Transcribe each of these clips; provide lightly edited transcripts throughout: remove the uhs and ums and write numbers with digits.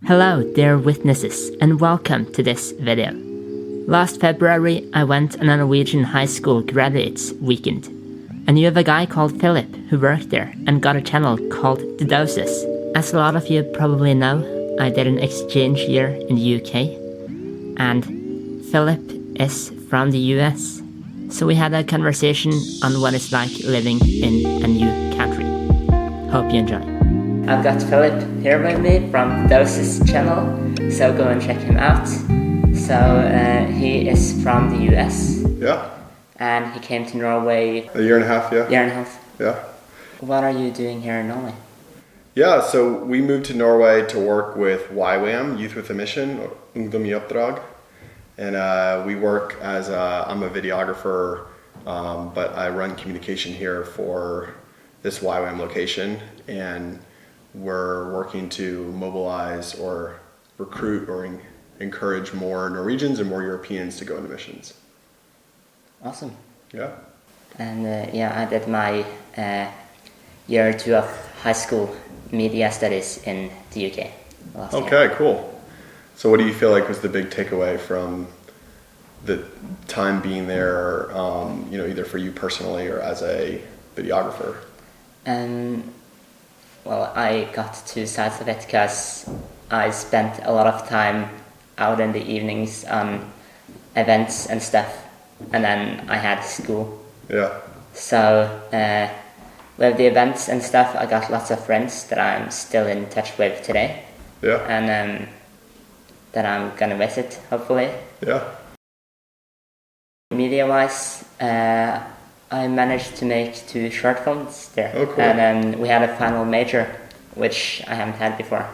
Hello dear witnesses and welcome to this video. Last February I went on a Norwegian high school graduates weekend. I knew of a guy called Philip who worked there and got a channel called the Dosas. As a lot of you probably know, I did an exchange year in the UK and Philip is from the US. So we had a conversation on what it's like living in a new country. Hope you enjoy. I've got Philip here with me from Dosas channel, so go and check him out. So he is from the US. Yeah. And he came to Norway. A year and a half, yeah. Year and a half. Yeah. What are you doing here in Norway? Yeah, so we moved to Norway to work with YWAM, Youth with a Mission, or Ungdom i Oppdrag. And we work as I'm a videographer, but I run communication here for this YWAM location. And we're working to mobilize or recruit or encourage more Norwegians and more Europeans to go into missions. Awesome. Yeah. And I did my year or two of high school media studies in the UK last year. Okay, cool. So what do you feel like was the big takeaway from the time being there, either for you personally or as a videographer? Well, I got two sides of it because I spent a lot of time out in the evenings on events and stuff, and then I had school. Yeah. So with the events and stuff, I got lots of friends that I'm still in touch with today. Yeah. And that I'm gonna visit, hopefully. Yeah. Media-wise, I managed to make 2 short films there. Oh, cool. And then we had a final major, which I haven't had before,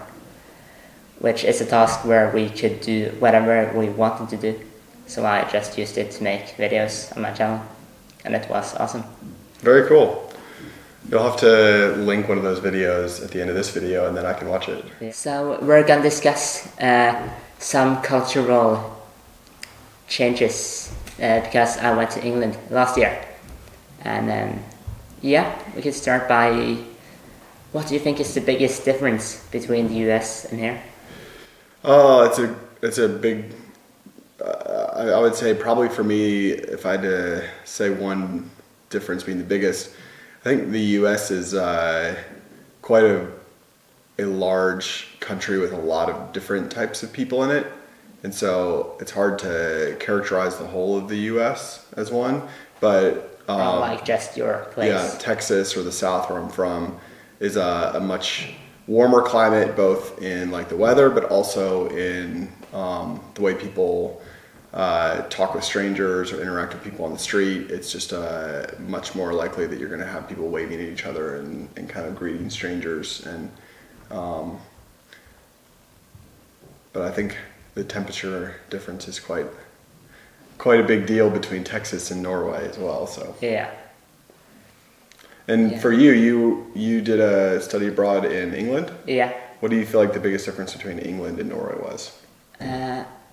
which is a task where we could do whatever we wanted to do. So I just used it to make videos on my channel, and it was awesome. Very cool. You'll have to link one of those videos at the end of this video, and then I can watch it. So we're gonna discuss some cultural changes because I went to England last year. And we could start by, what do you think is the biggest difference between the US and here? Oh, it's a big, I would say probably for me, if I had to say one difference being the biggest, I think the US is quite a large country with a lot of different types of people in it. And so it's hard to characterize the whole of the US as one, but like just your place. Yeah, Texas or the South where I'm from is a much warmer climate, both in like the weather, but also in the way people talk with strangers or interact with people on the street. It's just much more likely that you're going to have people waving at each other and kind of greeting strangers. And but I think the temperature difference is quite a big deal between Texas and Norway as well. So yeah. And for you did a study abroad in England. Yeah. What do you feel like the biggest difference between England and Norway was?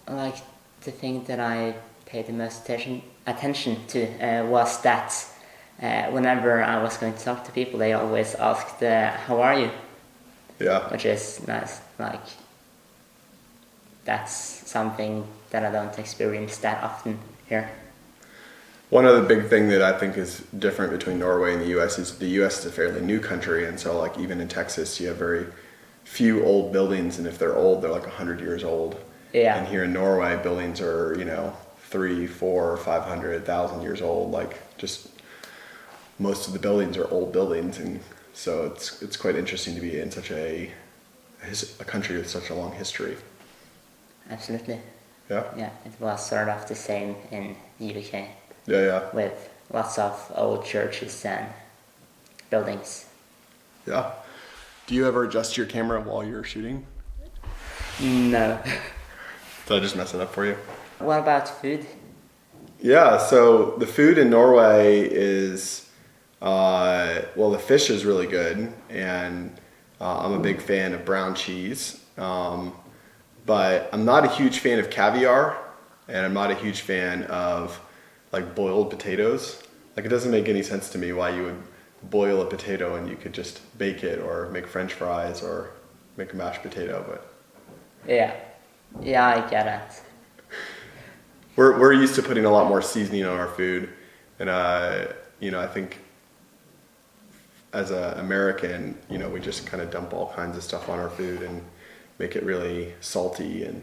Like the thing that I paid the most attention to was that whenever I was going to talk to people, they always asked, "How are you?" Yeah. Which is nice. Like that's something that I don't experience that often here. One other big thing that I think is different between Norway and the US is the US is a fairly new country, and so like even in Texas you have very few old buildings, and if they're old they're like 100 years old. Yeah. And here in Norway buildings are 300, 400, 500,000 years old. Like just most of the buildings are old buildings, and so it's quite interesting to be in such a country with such a long history. Absolutely. Yeah. Yeah, it was sort of the same in the UK. Yeah. With lots of old churches and buildings. Yeah. Do you ever adjust your camera while you're shooting? No. Did I just mess it up for you? What about food? Yeah, so the food in Norway is, the fish is really good, and I'm a big fan of brown cheese. But I'm not a huge fan of caviar, and I'm not a huge fan of like boiled potatoes. Like it doesn't make any sense to me why you would boil a potato and you could just bake it or make French fries or make a mashed potato, but Yeah. Yeah, I get it. We're used to putting a lot more seasoning on our food, and I think as an American, we just kind of dump all kinds of stuff on our food and make it really salty, and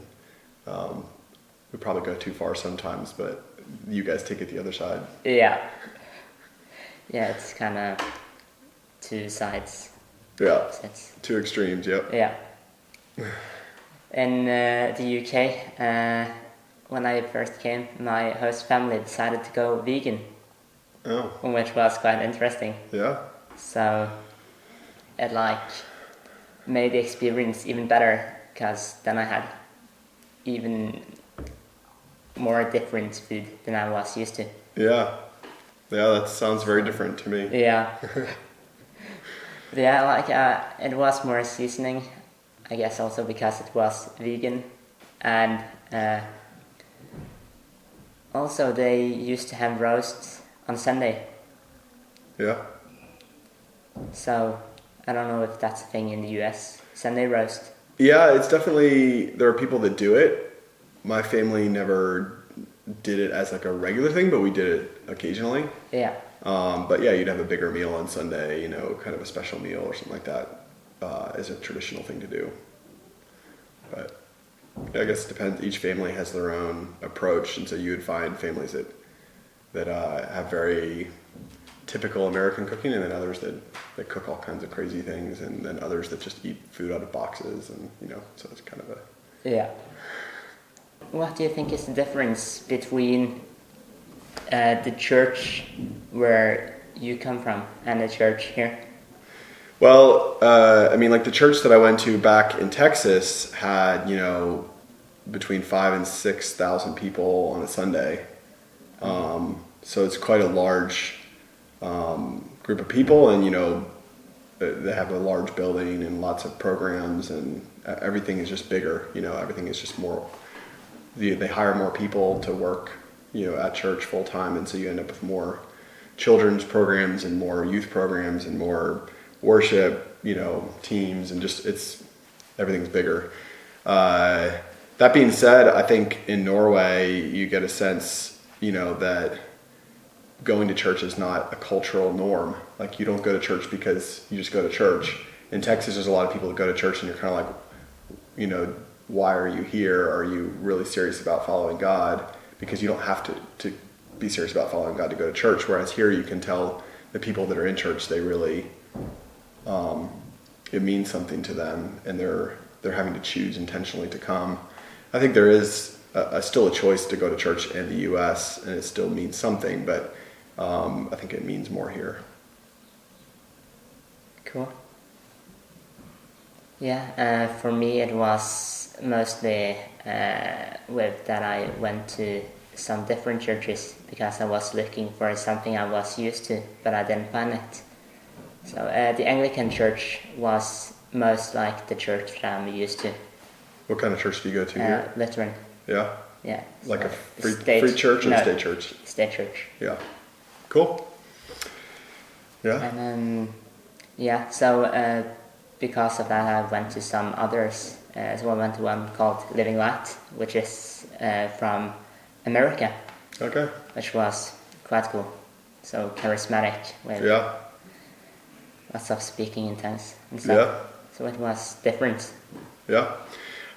we probably go too far sometimes, but you guys take it the other side. Yeah. Yeah, it's kind of two sides. Yeah, It's, two extremes, yep. yeah. In the UK, when I first came, my host family decided to go vegan, Oh, which was quite interesting. yeah. So it made the experience even better, because then I had even more different food than I was used to. Yeah, that sounds very different to me. Yeah. Yeah, it was more seasoning, I guess also because it was vegan, and also they used to have roasts on Sunday, Yeah. so I don't know if that's a thing in the US, Sunday roast. Yeah, it's definitely, there are people that do it. My family never did it as like a regular thing, but we did it occasionally. Yeah. But yeah, you'd have a bigger meal on Sunday, kind of a special meal or something like that, is a traditional thing to do. But I guess it depends. Each family has their own approach, and so you would find families that have very typical American cooking, and then others that cook all kinds of crazy things, and then others that just eat food out of boxes, and so it's kind of a... Yeah. What do you think is the difference between the church where you come from and the church here? Well, like the church that I went to back in Texas had, between 5,000 and 6,000 people on a Sunday. So it's quite a large group of people, and they have a large building and lots of programs, and everything is just bigger. Everything is just more. They hire more people to work, at church full time, and so you end up with more children's programs and more youth programs and more worship, teams, and just everything's bigger. That being said, I think in Norway you get a sense, that going to church is not a cultural norm. Like, you don't go to church because you just go to church. In Texas, there's a lot of people that go to church, and you're kind of like, why are you here? Are you really serious about following God? Because you don't have to be serious about following God to go to church. Whereas here, you can tell the people that are in church, they really, it means something to them, and they're having to choose intentionally to come. I think there is still a choice to go to church in the U.S., and it still means something, but I think it means more here. Cool. Yeah, for me it was mostly with that I went to some different churches because I was looking for something I was used to, but I didn't find it. So the Anglican church was most like the church that I'm used to. What kind of church do you go to here? Lutheran. Yeah? Yeah. Like a free church or state church? State church. Yeah. Cool. Yeah. And then, yeah, so because of that I went to some others. So I went to one called Living Light, which is from America. Okay. Which was quite cool. So charismatic with lots of speaking in tongues and stuff. Yeah. So it was different. Yeah.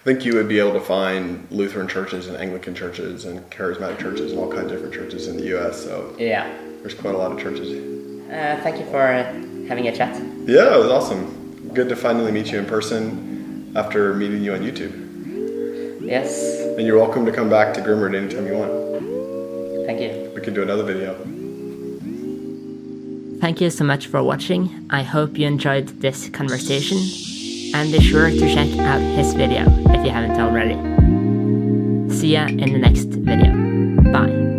I think you would be able to find Lutheran churches and Anglican churches and charismatic churches and all kinds of different churches in the U.S. So yeah, there's quite a lot of churches. Thank you for having a chat. Yeah, it was awesome. Good to finally meet you in person after meeting you on YouTube. Yes. And you're welcome to come back to Grimwood anytime you want. Thank you. We can do another video. Thank you so much for watching. I hope you enjoyed this conversation. And be sure to check out his video if you haven't already. See ya in the next video. Bye.